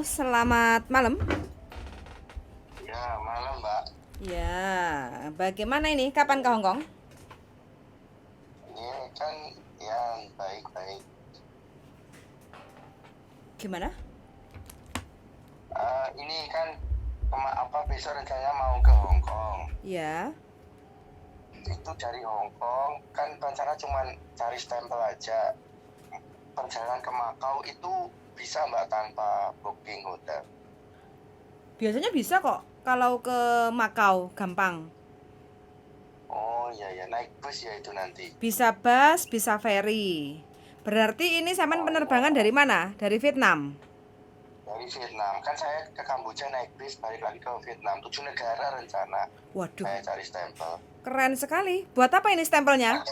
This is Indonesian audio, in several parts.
selamat malam. Ya, malam Mbak. Ya, bagaimana ini? Kapan ke Hong Kong? Ini kan ya baik-baik. Gimana? Ini kan besok rencananya mau ke Hong Kong. Ya, Itu dari Hong Kong kan rencana cuma cari stempel aja. Perjalanan ke Makau itu bisa Mbak tanpa booking hotel. biasanya bisa kok. Kalau ke Makau, gampang. Oh iya ya, naik bus ya itu nanti. Bisa bus, bisa ferry. Berarti ini sampean Oh, penerbangan iya. dari mana? Dari Vietnam. Dari Vietnam. Kan saya ke Kamboja naik bis balik lagi ke Vietnam. 7 negara rencana. Waduh, Saya cari stempel. keren sekali. Buat apa ini stempelnya?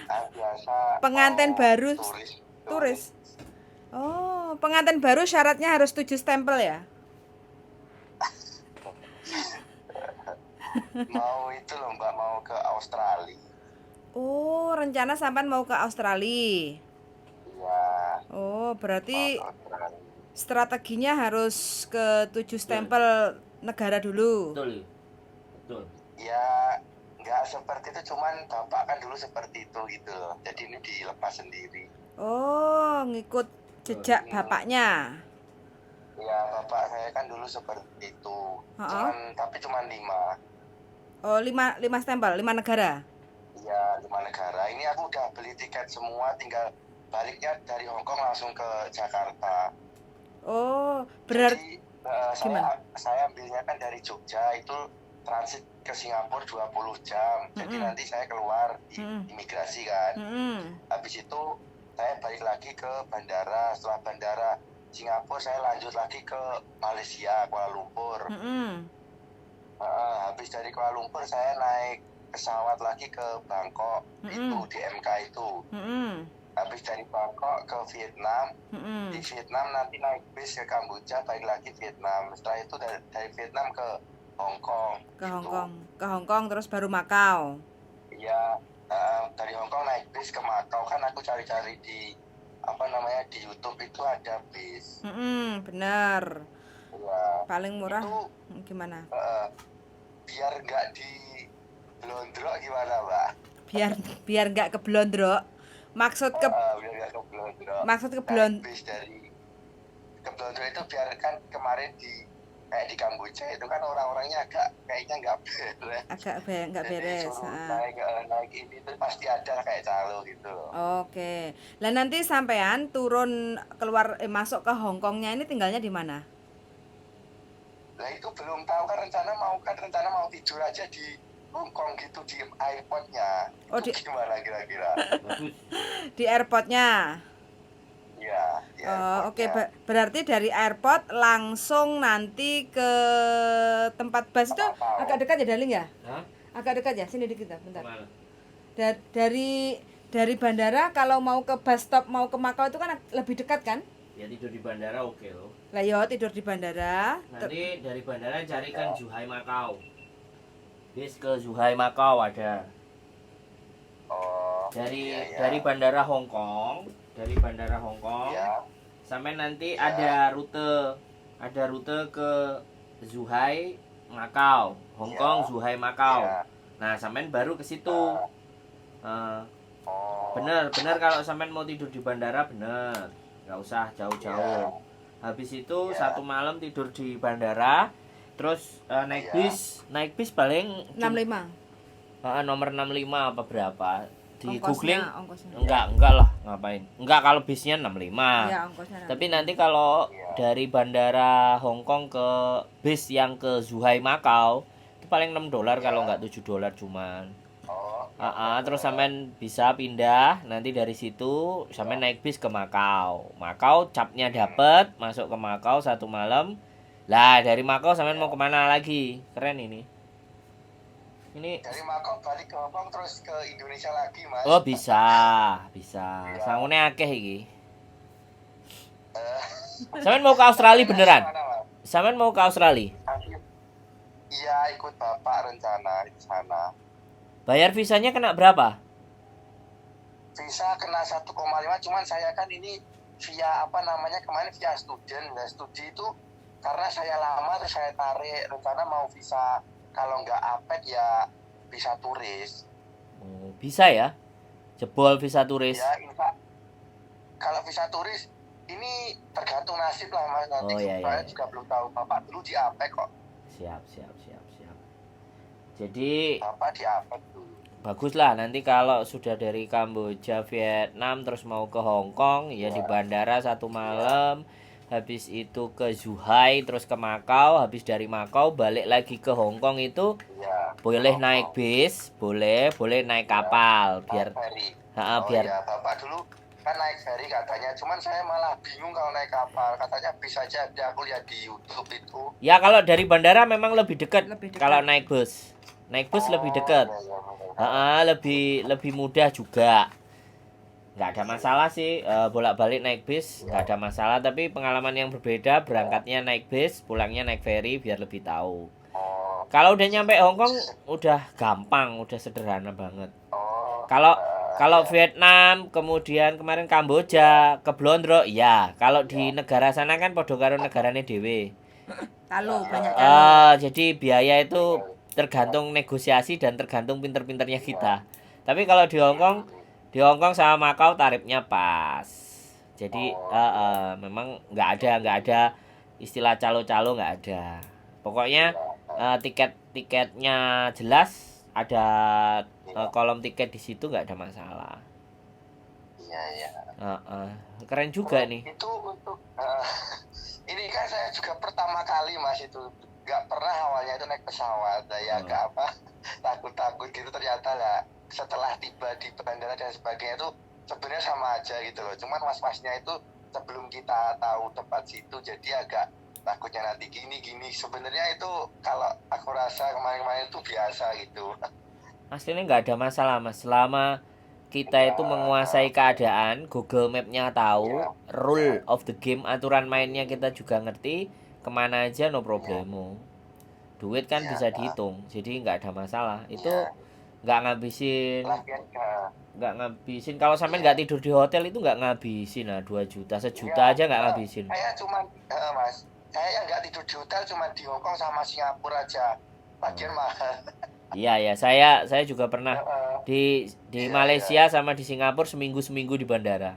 Biasa Pengantin mau baru, turis. turis. Oh, pengantin baru syaratnya harus 7 stempel ya? Mau itu loh Mbak, mau ke Australia. Oh, rencana sampean mau ke Australia. Iya, Oh, mau berarti ke Australia. strateginya harus ke 7 stempel negara dulu. Betul, betul. Ya nggak seperti itu, cuman bapak kan dulu seperti itu gitu loh. Jadi ini dilepas sendiri. Oh, ngikut jejak bapaknya. Ya bapak saya kan dulu seperti itu. Heeh. Tapi cuman 5. Oh, lima stempel, 5 negara. Iya, 5 negara. Ini aku udah beli tiket semua, tinggal baliknya dari Hong Kong langsung ke Jakarta. Oh, berarti Jadi gimana? saya ambilnya kan dari Jogja, itu transit ke Singapura 20 jam. Jadi Mm-mm. nanti saya keluar di Mm-mm. imigrasi kan. Mm-mm. Habis itu saya balik lagi ke bandara. Setelah bandara Singapura saya lanjut lagi ke Malaysia, Kuala Lumpur. Mm-mm. Habis dari Kuala Lumpur saya naik pesawat lagi ke Bangkok. Itu Mm-mm. di MK itu. Mm-mm. Habis dari Bangkok ke Vietnam. Mm-mm. Di Vietnam nanti naik bis ke Kamboja, balik lagi Vietnam. Setelah itu dari Vietnam ke Hong Kong. Ke Hong Gitu. Kong. Ke Hong Kong terus baru Makau. Iya, dari Hong Kong naik bis ke Makau. Kan aku cari-cari di di YouTube itu ada bis. Bener. Ya, Paling murah itu gimana? biar nggak di blondrok gimana Mbak? Biar biar nggak keblondrok. Maksud ke Biar nggak ke blondrok. maksud Naik keblond bis dari ke blondrok itu biar kan kemarin kayak di Kamboja itu kan orang-orangnya kayaknya nggak beres. nggak Jadi beres. suruh Ah. naik ini tuh pasti ada kayak calo gitu loh. Oke. Lah nanti sampean turun keluar masuk ke Hong Kongnya ini tinggalnya di mana? Nah itu belum tahu kan rencana mau tidur aja di Hong Kong gitu di airportnya. Oh, Itu di gimana kira-kira? Bagus. di airportnya. Iya, di Oke, airportnya. berarti dari airport langsung nanti ke tempat bus itu Makau. agak dekat ya, Darling ya? Hah? Agak dekat ya, sini dikit bentar. Kemana? Dari bandara kalau mau ke bus stop mau ke Makau itu kan lebih dekat kan? Ya tidur di bandara oke loh. Lah yo tidur di bandara. Nanti dari bandara carikan Zhuhai Makau. Bis ke Zhuhai Makau ada. Oh, Dari iya. dari bandara Hong Kong, Iya. sampai nanti Ya. ada rute ke Zhuhai Makau, Hong Ya. Kong Zhuhai Makau. Iya. Nah, sampean baru ke situ. Oh. Bener kalau sampean mau tidur di bandara bener, nggak usah jauh-jauh. Habis itu Iya. 1 malam tidur di bandara, terus naik bis paling 65. nomor 65 apa berapa di googling. Ongkosnya. Enggak lah, ngapain, enggak kalau bisnya 65. Iya, ongkosnya. Tapi nanti kalau dari bandara Hong Kong ke bis yang ke Zhuhai Makau itu paling $6 kalau nggak $7 cuman. Terus sampean bisa pindah nanti dari situ sampean naik bis ke Makau. Makau capnya dapet, masuk ke Makau 1 malam. Lah dari Makau sampean mau kemana lagi? Keren ini. Dari Makau balik ke Hong Kong terus ke Indonesia lagi, Mas. Oh bisa. Sangune akeh iki. Sampean mau ke Australia beneran? Sampean mau ke Australia? Iya, ikut bapak rencana di sana. Bayar visanya kena berapa? Visa kena 1,5, cuman saya kan ini via apa namanya kemarin via student. Nah, studi itu karena saya lama terus saya tarik rencana mau visa, kalau nggak APED ya visa turis. Oh, bisa ya? Jebol visa turis. Ya, kalau visa turis ini tergantung nasib lah Mas, nanti Oh, iya, saya iya. juga belum tahu. Bapak dulu di APED kok. Siap. Jadi Bapak di APED dulu. baguslah nanti kalau sudah dari Kamboja, Vietnam terus mau ke Hong Kong ya di bandara 1 malam, habis itu ke Zhuhai terus ke Makau, habis dari Makau balik lagi ke Hong Kong itu Ya. boleh naik bis, boleh naik kapal biar Ferry. biar Ya, Bapak dulu kan naik ferry katanya, cuman saya malah bingung kalau naik kapal, katanya bisa aja, aku lihat di YouTube itu. ya kalau dari bandara memang lebih dekat Lebih dekat. kalau naik bus. Naik bus lebih dekat. Lebih mudah juga. Nggak ada masalah sih bolak-balik naik bis, nggak ada masalah, tapi pengalaman yang berbeda berangkatnya naik bis, pulangnya naik ferry biar lebih tahu. Kalau udah nyampe Hong Kong udah gampang, udah sederhana banget. Kalau Vietnam, kemudian kemarin Kamboja, ke Blondro, ya. Kalau di negara sana kan podo karo negarane dhewe. Talo banyak talo. Jadi biaya itu tergantung negosiasi dan tergantung pinter-pinternya kita. Tapi kalau di Hong Kong sama Makau tarifnya pas. Jadi memang nggak ada istilah calo-calo, nggak ada. Pokoknya tiketnya jelas, ada kolom tiket di situ, nggak ada masalah. Iya. Keren juga nih. Itu untuk ini kan saya juga pertama kali Mas, itu nggak pernah awalnya itu naik pesawat, ya nggak apa, takut gitu, ternyata lah setelah tiba di bandara dan sebagainya itu sebenarnya sama aja gitu loh, cuman was-wasnya itu sebelum kita tahu tempat situ jadi agak takutnya nanti gini sebenarnya itu kalau aku rasa kemarin itu biasa gitu. Aslinya nggak ada masalah Mas, selama kita itu menguasai keadaan, Google Map-nya tahu, rule of the game, aturan mainnya kita juga ngerti, kemana aja no problemo. Duit kan bisa dihitung, jadi nggak ada masalah. Itu nggak ngabisin. Kalau sampai nggak tidur di hotel itu nggak ngabisin, 2 juta, 1 juta aja nggak ngabisin. Saya cuma Mas, saya nggak tidur di hotel, cuma di Hong Kong sama Singapura aja, bagian mahal. Iya, saya juga pernah di Malaysia sama di Singapura seminggu di bandara.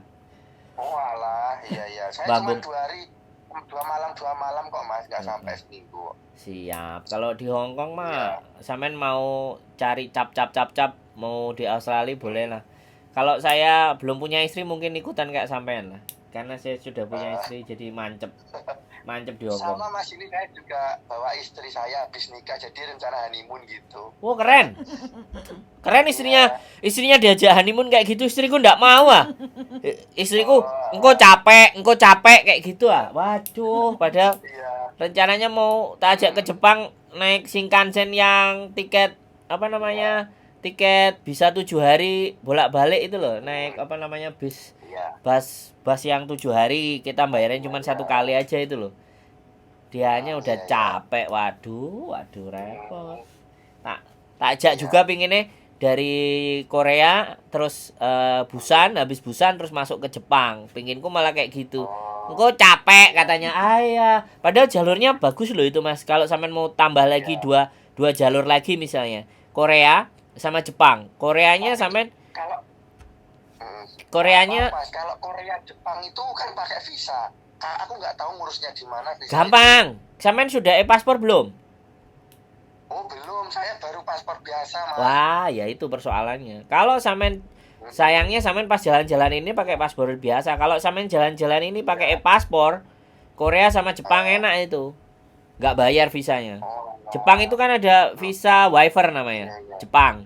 Oh alah, iya. Saya cuma 2 hari, 2 malam kok Mas, nggak sampai seminggu. Siap. Kalau di Hong Kong mah sampean mau cari cap mau di Australia boleh lah. Kalau saya belum punya istri mungkin ikutan kayak sampean lah. Karena saya sudah punya istri jadi mancep di Hong Kong. Sama Mas, ini saya juga bawa istri saya habis nikah, jadi rencana honeymoon gitu. Wow, keren istrinya diajak honeymoon kayak gitu, istriku ndak mau istriku engko capek kayak gitu waduh, padahal rencananya mau tak ajak ke Jepang naik Shinkansen yang tiket bisa 7 hari bolak-balik itu loh, naik bus yang 7 hari kita bayarin cuma 1 kali aja itu loh. Dianya udah capek, waduh repot. Tak ajak juga pinginnya dari Korea terus Busan, habis Busan terus masuk ke Jepang. Pinginku malah kayak gitu. Engko capek katanya. Padahal jalurnya bagus loh itu Mas. Kalau sampean mau tambah lagi dua jalur lagi misalnya, Korea sama Jepang. Koreanya kalau Korea Jepang itu kan pakai visa. Aku nggak tahu ngurusnya di mana. Gampang. Sampean sudah paspor belum? Oh belum, saya baru paspor biasa Mas. Wah, ya itu persoalannya. Kalau sayangnya sampean pas jalan-jalan ini pakai paspor biasa. Kalau sampean jalan-jalan ini pakai paspor, Korea sama Jepang enak itu. Nggak bayar visanya. Jepang itu kan ada visa waiver namanya. Jepang.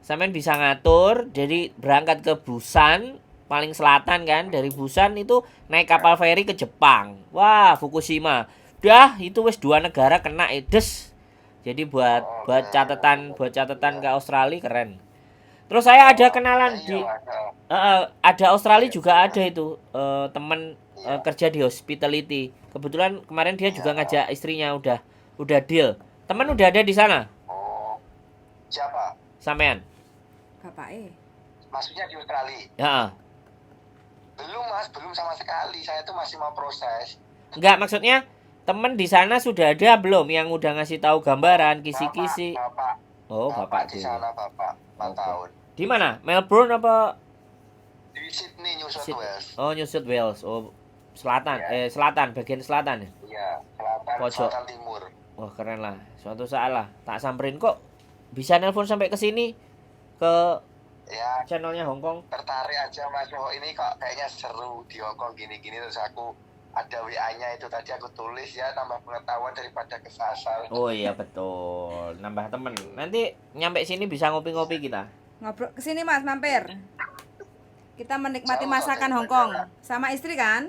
Sampean bisa ngatur, jadi berangkat ke Busan, paling selatan kan, dari Busan itu naik kapal feri ke Jepang. Wah, Fukushima. Udah, itu wis 2 negara kena edes. Jadi buat catatan ke Australia keren. Terus saya ada kenalan ada Australia juga ada itu teman kerja di hospitality. Kebetulan kemarin dia juga ngajak istrinya, udah deal. Teman udah ada di sana. Siapa? Sampean. Bapake. Maksudnya di Australia. Ya. Mas, belum sama sekali. Saya tuh masih mau proses. Enggak, maksudnya temen di sana sudah ada belum yang udah ngasih tahu gambaran, kisi-kisi? Bapak, Oh, bapak di dulu. sana, Bapak. 4 Oke. tahun. Di mana? Melbourne apa? Di Sydney, New South Syd- Wales. Oh, New South Wales. Oh, selatan. Iya. Selatan, bagian selatan ya? Iya, selatan, Pojok. selatan timur. Wah, keren lah. Suatu saat lah tak samperin kok. Bisa nelpon sampai ke sini ke Ya, channelnya Hongkong. tertarik aja Mas. Oh, ini kok kayaknya seru di Hongkong gini-gini, terus aku ada WA-nya itu tadi aku tulis ya, tambah pengetahuan daripada kesasar. Oh iya betul, nambah temen. Nanti nyampe sini bisa ngopi-ngopi kita. Ngobrol ke sini Mas, mampir. Kita menikmati Jauh, masakan jauh, Hongkong jauh. sama istri kan?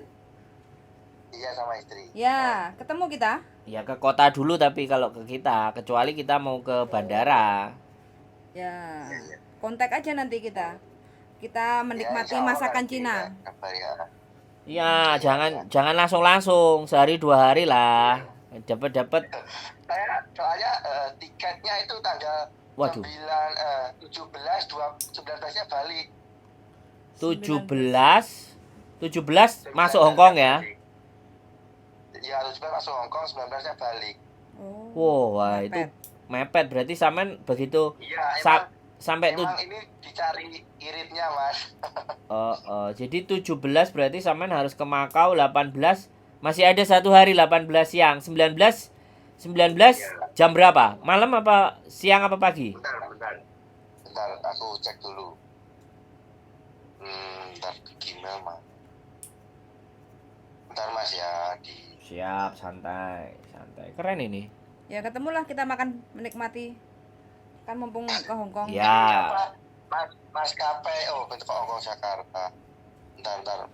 Iya, sama istri. Ya, ketemu kita. Ya ke kota dulu tapi kalau ke kita, kecuali kita mau ke bandara. Ya. Iya, iya. Kontak aja nanti kita. Kita menikmati Ya, insya Allah masakan nanti Cina. ya, kabar ya. Ya jangan langsung sehari 2 hari lah. Dapat Saya soalnya tiketnya itu tanggal Waduh. 19-nya balik. 17 masuk Hongkong ya. Iya, 17 masuk Hongkong, 19-nya balik. Oh. Wah, itu mepet. mepet berarti sampean begitu Iya, sampai emang ini dicari iritnya, Mas. jadi 17 berarti sampean harus ke Makau 18. Masih ada 1 hari 18 siang. 19 jam berapa? Malam apa siang apa pagi? Bentar, aku cek dulu. Bentar di Gmail, Mas. Bentar, Mas ya, di Siap, santai. Keren ini. Ya, ketemulah kita makan menikmati. Kan mumpung ke Hongkong. Ya. Mas KP. Oh, bentuk Hongkong Jakarta. Bentar.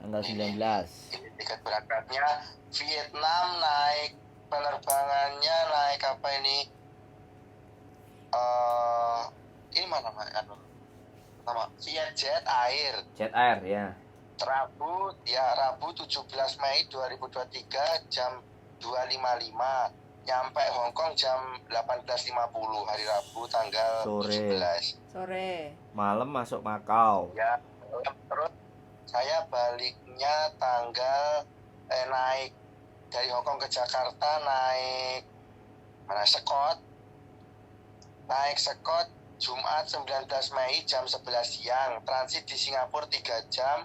Tanggal 19. Ini tiket berangkatnya Vietnam, naik penerbangannya naik apa ini? Ini mana nama Vietjet Air. Jet Air ya. Rabu 17 Mei 2023 jam 2.55, nyampe Hongkong jam 18.50 hari Rabu tanggal Sore. 17. Sore. Malam masuk Makau. Ya, terus saya baliknya naik dari Hongkong ke Jakarta, naik Sekot Jumat 19 Mei jam 11 siang, transit di Singapura 3 jam,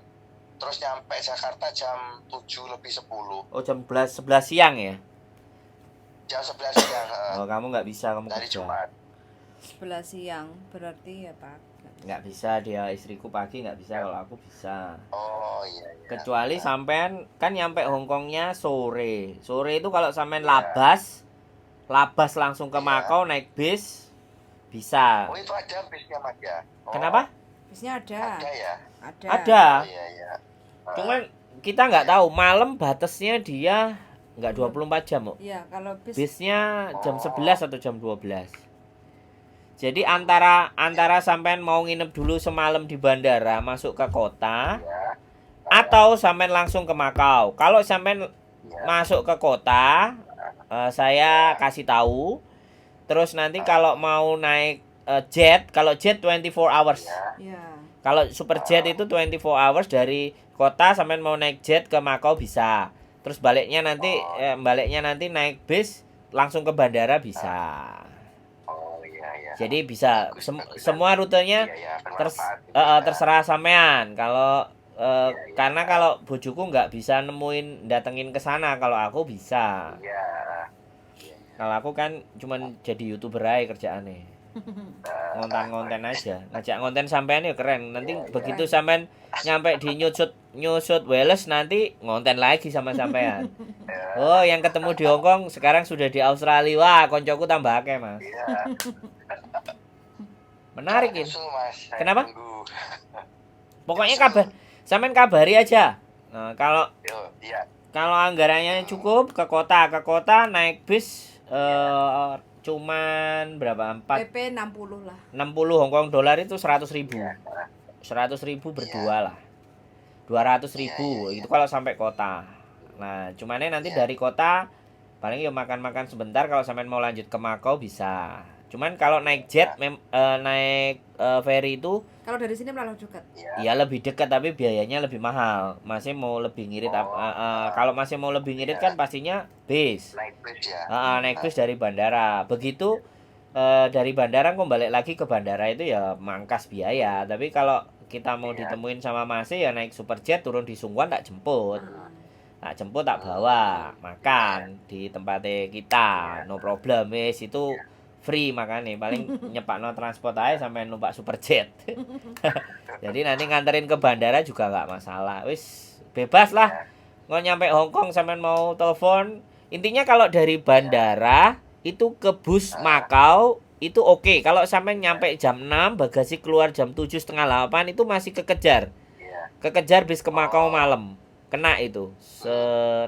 terus nyampe Jakarta jam 7:10. Oh, jam 11 siang ya? Jam 11 siang. Oh, kamu nggak bisa, kamu Dari kerja. Jumat. 11 siang berarti ya Pak. Nggak bisa, dia istriku pagi nggak bisa, kalau aku bisa. Oh iya. Kecuali sampean kan nyampe Hongkongnya sore. Sore itu kalau sampean Iya. labas langsung ke Iya. Makau naik bis bisa. Oh, itu ada bisnya, Mas ya? Oh, Kenapa? Bisnya ada. Ada ya? Ada. Oh, iya. Cuman kita nggak tahu malam batasnya dia nggak 24 jam, kok. Iya, kalau bis Bisnya jam 11 atau jam 12. Jadi antara sampean mau nginep dulu semalam di bandara masuk ke kota Ya. atau sampean langsung ke Makau. Kalau sampean masuk ke kota, saya kasih tahu. Terus nanti kalau mau naik jet, kalau jet 24 hours. ya. Kalau super jet itu 24 hours dari kota sampean mau naik jet ke Makau bisa. Terus baliknya nanti naik bis langsung ke bandara bisa. Oh iya. Jadi bisa semua rutenya Iya, terserah sampean. Kalau karena kalau bojoku nggak bisa nemuin datengin ke sana, kalau aku bisa. Iya. Kalau aku kan cuman jadi YouTuber aja kerjaannya. Ngonten aja. Ngajak ngonten sampean ya keren. Nanti begitu sampean nyampe di New South Wales nanti ngonten lagi sama sampean. Oh, yang ketemu di Hongkong sekarang sudah di Australia. Wah, koncoku tambah akeh, Mas. Iya. Menarik ini. Nyusul, Mas. Saya Kenapa? tunggu. Pokoknya sampean kabari aja. Nah, Iya. kalau anggarannya cukup ke kota naik bis cuman berapa? PP 60 lah. 60 Hongkong dolar itu 100.000. 100.000 berdua lah. 200.000 itu kalau sampai kota. Nah, cumannya nanti dari kota paling ya makan-makan sebentar, kalau sampean mau lanjut ke Makau bisa. Cuman kalau naik jet naik ferry itu Kalau dari sini malah dekat. ya lebih dekat tapi biayanya lebih mahal. Masih mau lebih ngirit kalau masih mau lebih ngirit kan pastinya bis. Naik bis ya. Naik bis dari bandara. Begitu dari bandara kok balik lagi ke bandara itu ya mangkas biaya. Tapi kalau kita mau ditemuin sama Masih ya naik Superjet turun di Sungguan tak jemput. Tak jemput tak bawa makan di tempatnya kita. No problem wis itu free makanya paling nyepakno transport aja sampai numpak Superjet. Jadi nanti nganterin ke bandara juga nggak masalah. Wis bebas lah. Nggak nyampe Hongkong sampean mau telepon. Intinya kalau dari bandara itu ke bus Makau itu oke. Kalau sampai nyampe jam 6 bagasi keluar jam 7:30 itu masih kekejar. Kekejar bis ke Makau malam. Kena itu $65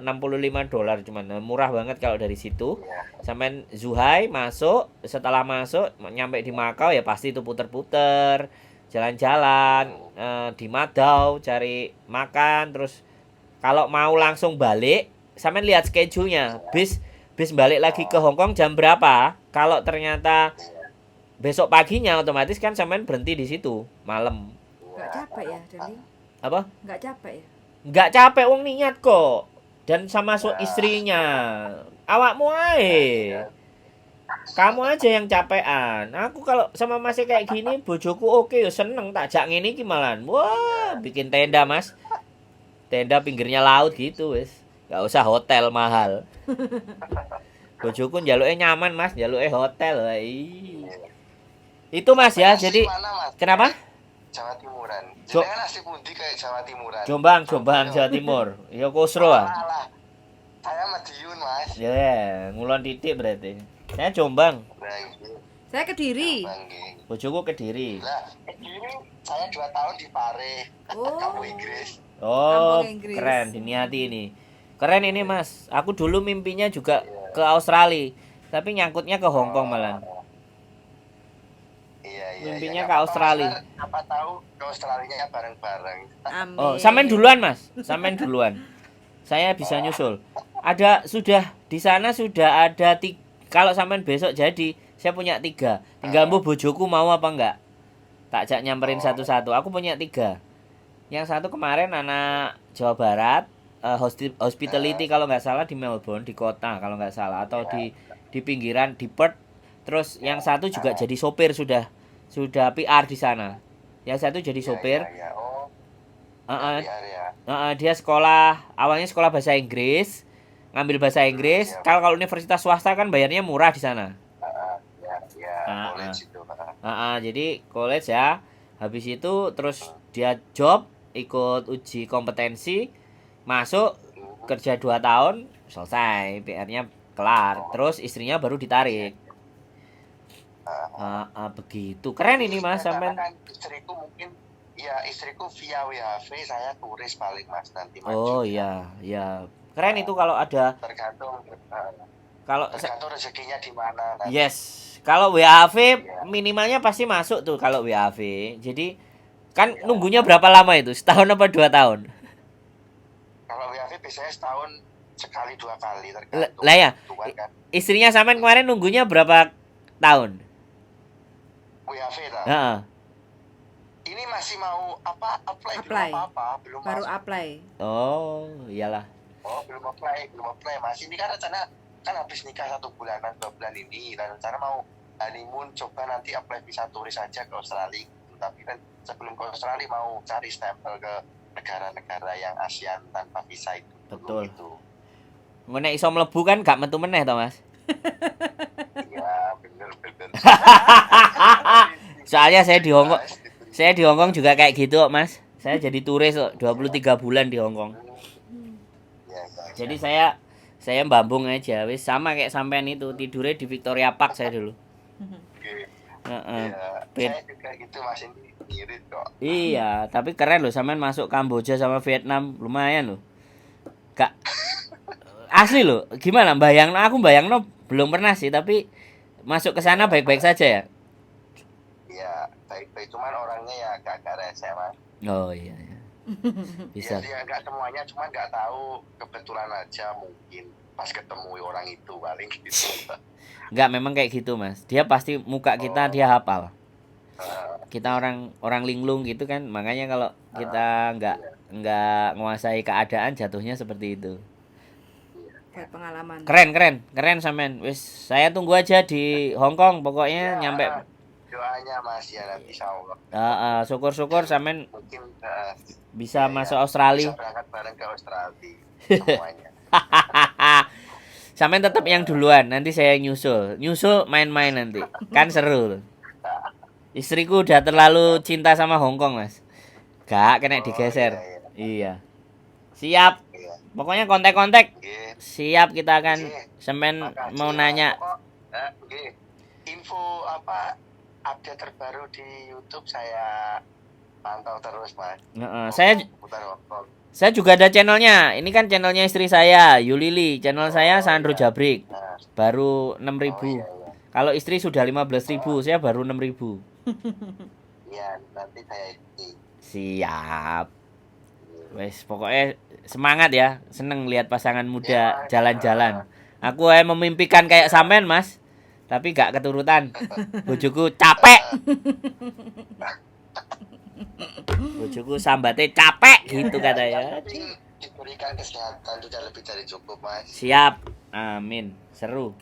cuman murah banget kalau dari situ. Sampai Zhuhai masuk, setelah masuk nyampe di Makau ya pasti itu puter-puter, jalan-jalan di Madao cari makan. Terus kalau mau langsung balik sampai lihat schedule-nya. Bis balik lagi ke Hongkong jam berapa? Kalau ternyata besok paginya otomatis kan sampean berhenti di situ malam. Enggak capek ya, Dali? Apa? Enggak capek ya? Nggak capek wong niat kok. Dan sama istrinya. Awakmu ae. Kamu aja yang capean. Aku kalau sama Masih kayak gini bojoku oke ya seneng tak jak ngene iki malahan. Wah, bikin tenda, Mas. Tenda pinggirnya laut gitu wis. Nggak usah hotel mahal. Bojoku njaluke nyaman, Mas, njaluke hotel. Itu Mas ya. Jadi kenapa? Jawa Timuran. Jenengan asli pundi kayak Jawa Timuran? Jombang, Jawa Timur. Ya Kusro ah. Saya Madiun, Mas. Ya, ngulon titik berarti. Saya Jombang. Saya Kediri. Bojoku Kediri. Lah, Kediri saya 2 tahun di Pare. Kampung Inggris. Oh, Kampung Inggris. keren diniati ini. Keren ini, Mas. Aku dulu mimpinya juga ke Australia, tapi nyangkutnya ke Hongkong malah. Mimpinya ke Australia. Apa tahu ke Australia bareng-bareng. Amin. Oh, sampean duluan, Mas. Sampean duluan. Saya bisa nyusul. Sudah di sana sudah ada kalau sampean besok jadi, saya punya 3. Tinggal bojoku mau apa enggak? Tak jak nyamperin satu-satu. Aku punya 3. Yang satu kemarin anak Jawa Barat, hospitality kalau nggak salah di Melbourne, di kota kalau nggak salah, atau di pinggiran di Perth. Terus yang satu juga jadi sopir sudah PR di sana. Yang satu jadi sopir. Dia awalnya sekolah bahasa Inggris, ngambil bahasa Inggris. Kalau universitas swasta kan bayarnya murah di sana. Jadi college ya. Habis itu terus dia job, ikut uji kompetensi, masuk kerja 2 tahun, selesai PR-nya kelar. Terus istrinya baru ditarik. Begitu. Keren ini Mas sampean. Istriku mungkin istriku via WHV, saya turis paling Mas nanti maju. Oh iya. Keren itu kalau ada tergantung rezekinya di mana nanti. Yes. Kalau WHV minimalnya pasti masuk tuh kalau WHV. Jadi kan nunggunya berapa lama itu? Setahun apa 2 tahun? Kalau WHV biasanya setahun sekali 2 kali tergantung. Lah ya. Istrinya sampean kemarin nunggunya berapa tahun? WHV lah. Ini masih mau apply. Belum apa-apa, belum baru masuk. apply. Oh, iyalah. Belum apply Mas. Ini kan rencana kan habis nikah 1 bulanan 2 bulan ini, dan rencana mau honeymoon, coba nanti apply visa turis aja ke Australia. Tapi kan sebelum ke Australia mau cari stempel ke negara-negara yang ASEAN tanpa visa itu. Betul. Gitu. Nek iso mlebu kan gak metu meneh to, Mas? Iya, bener. Soalnya saya di Hongkong juga kayak gitu kok, Mas. Saya jadi turis kok 23 bulan di Hongkong. Jadi saya mbambung aja wis sama kayak sampean itu, tidurnya di Victoria Park saya dulu. Saya juga gitu Mas, ini mirip kok. Iya, tapi keren loh sampean masuk Kamboja sama Vietnam, lumayan loh. Gak asli loh. Gimana aku bayangno belum pernah sih, tapi masuk ke sana baik-baik saja ya. Iya, baik-baik, cuman orangnya ya agak rese Mas. Oh iya. Bisa. Ya nggak semuanya, cuman nggak tahu, kebetulan aja mungkin pas ketemu orang itu paling gitu. Enggak, memang kayak gitu Mas. Dia pasti muka kita dia hafal. kita orang linglung gitu kan, makanya kalau kita nggak menguasai keadaan jatuhnya seperti itu. Buat pengalaman. Keren sampean. Wis saya tunggu aja di Hong Kong pokoknya Ya, nyampe. doanya Mas ya nanti insyaallah. Syukur sampean Mungkin bisa ya, masuk bisa Australia. berangkat bareng ke Australia semuanya. Sampean tetap yang duluan, nanti saya nyusul main-main nanti, kan seru. Istriku udah terlalu cinta sama Hong Kong Mas, gak kena digeser. Iya, siap. Iya. Pokoknya kontak-kontak Nggih. siap, kita akan Nggih. sampean Makasih mau ya. nanya. Pokok, nggih. Info apa update terbaru di YouTube saya pantau terus Mas. Saya juga ada channelnya. Ini kan channelnya istri saya, Yulili. Channel saya Sandro Jabrik. Baru 6.000. Kalau istri sudah 15.000, saya baru 6.000. Iya, nanti saya ikuti. Siap. Wes, pokoknya semangat ya. Seneng lihat pasangan muda jalan-jalan. Aku memimpikan kayak sampean, Mas. Tapi gak keturutan. Bojoku capek. Bojoku sambate capek gitu katanya. Diberikan kesehatan sudah lebih dari cukup Mas. Siap. Amin. Seru.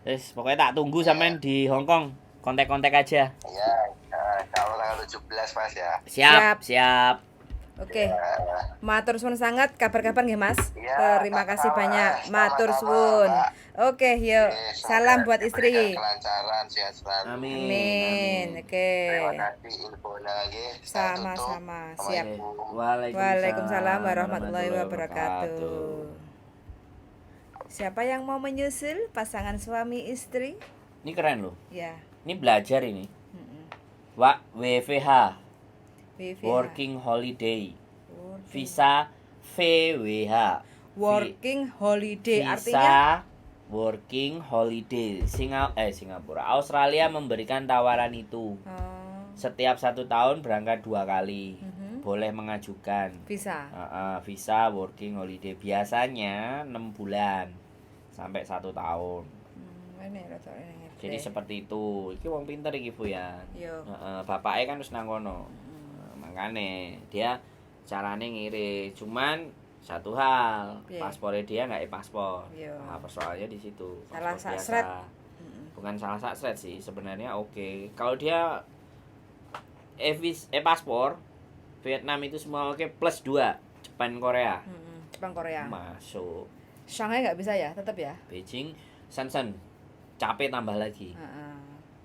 Wes, pokoknya tak tunggu sampean di Hong Kong. Kontak-kontak aja. Iya, kalau tanggal 17 Mas ya. Siap. Oke. Matur suwun sangat, kabar-kabar nggih Mas. Ya, Terima kasih sama-sama. banyak. Matur Sama-sama, suwun. Mbak. Oke, yuk. Salam buat Diberikan istri. kelancaran, sehat selalu. Amin. Oke. Terima kasih infonya nggih. Saya tutup. Sama-sama. Siap. Assalamualaikum. Waalaikumsalam warahmatullahi wabarakatuh. Siapa yang mau menyusul pasangan suami istri? Ini keren loh. Ya. Ini belajar ini. WFH, WFH. Working Holiday. Visa VWH. Working holiday Visa artinya Working Holiday. Singapura. Australia memberikan tawaran itu. Setiap 1 tahun berangkat 2 kali. Boleh mengajukan visa. Visa Working Holiday. Biasanya 6 bulan sampai 1 tahun. Jadi seperti itu. Iki wong pinter iki Bu ya. Bapaknya kan wis nang kono. Makane dia carane ngirit. Cuman satu hal, paspornya dia nggak paspor. Nah, persoalannya di situ. Salah Paspor biasa. sakset. Bukan salah sakset sih, sebenarnya oke. Kalau dia paspor Vietnam itu semua oke, plus 2 Jepang Korea. Jepang Korea. Masuk. Shanghai nggak bisa ya, tetap ya. Beijing, Shenzhen. Capek tambah lagi.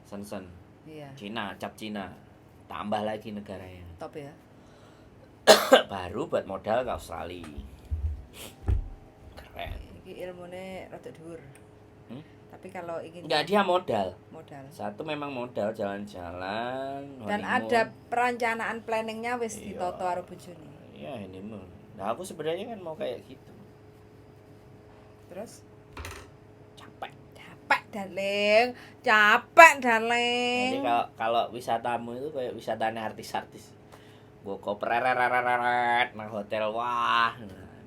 Shenzhen. Iya. Cina, cap Cina. Tambah lagi negaranya. Top ya. Baru buat modal ke Australia. Keren. Iki ilmune rada dhuwur. Tapi kalau ingin Enggak, dia modal. Satu memang modal jalan-jalan. Dan honeymoon. ada perencanaan planningnya wis ditoto karo bojone. Iya, honeymoon. Nah, aku sebenarnya kan mau kayak gitu. Terus Capek. capek darling. Jadi kalau wisatamu itu kayak wisatanya artis-artis. Gue koper nang hotel, wah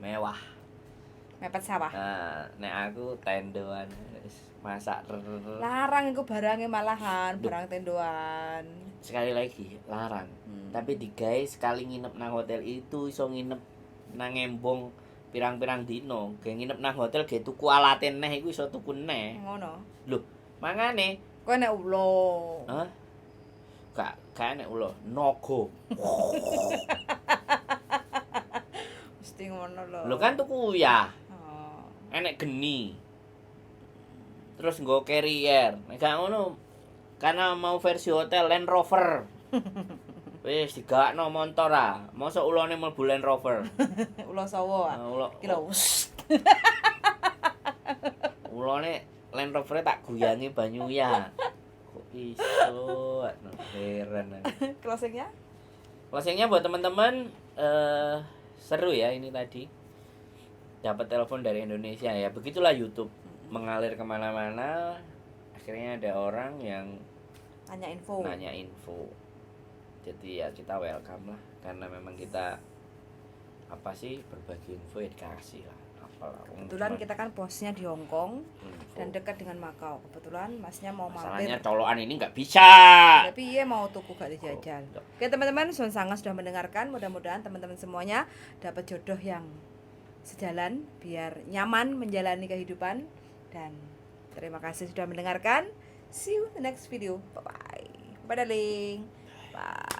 mewah. Mepet sawah. Nah, nek aku tendoan masak. Larang iku barange malahan, barang tendoan. Sekali lagi larang. Tapi digawe sekali nginep nang hotel itu iso nginep nang embong pirang-pirang dino. Ge nginep nang hotel ge tuku alate neh iku iso tuku neh. Ngono. Lho, mangane Kowe nek ulo. Hah? Gak nek ulo, naga. Mesti ngono lho. Lho kan tuku ya. Oh. Enek geni. Terus nggo carrier. Nek gak ngono karena mau versi hotel Land Rover. Wis digakno montor ah. Mosok ulone mlebu Land Rover. Ulo sawo ah. Iki lho. Ulone Land Rover tak guyangi banyu ya. Kok iso? Heran. Closingnya buat teman-teman seru ya ini tadi. Dapat telepon dari Indonesia ya. Begitulah YouTube mengalir kemana-mana. Akhirnya ada orang yang nanya info. Jadi ya kita welcome lah, karena memang kita berbagi info ya dikasih lah. Kebetulan kita kan posnya di Hong Kong dan dekat dengan Makau. Kebetulan masnya mau masalahnya mampir. colokan ini nggak bisa. Tapi iya mau tuku gak dijajal. Oke teman-teman, Sun Sangat sudah mendengarkan. Mudah-mudahan teman-teman semuanya dapat jodoh yang sejalan biar nyaman menjalani kehidupan. Dan terima kasih sudah mendengarkan. See you in the next video. Bye bye. Bye darling. Bye.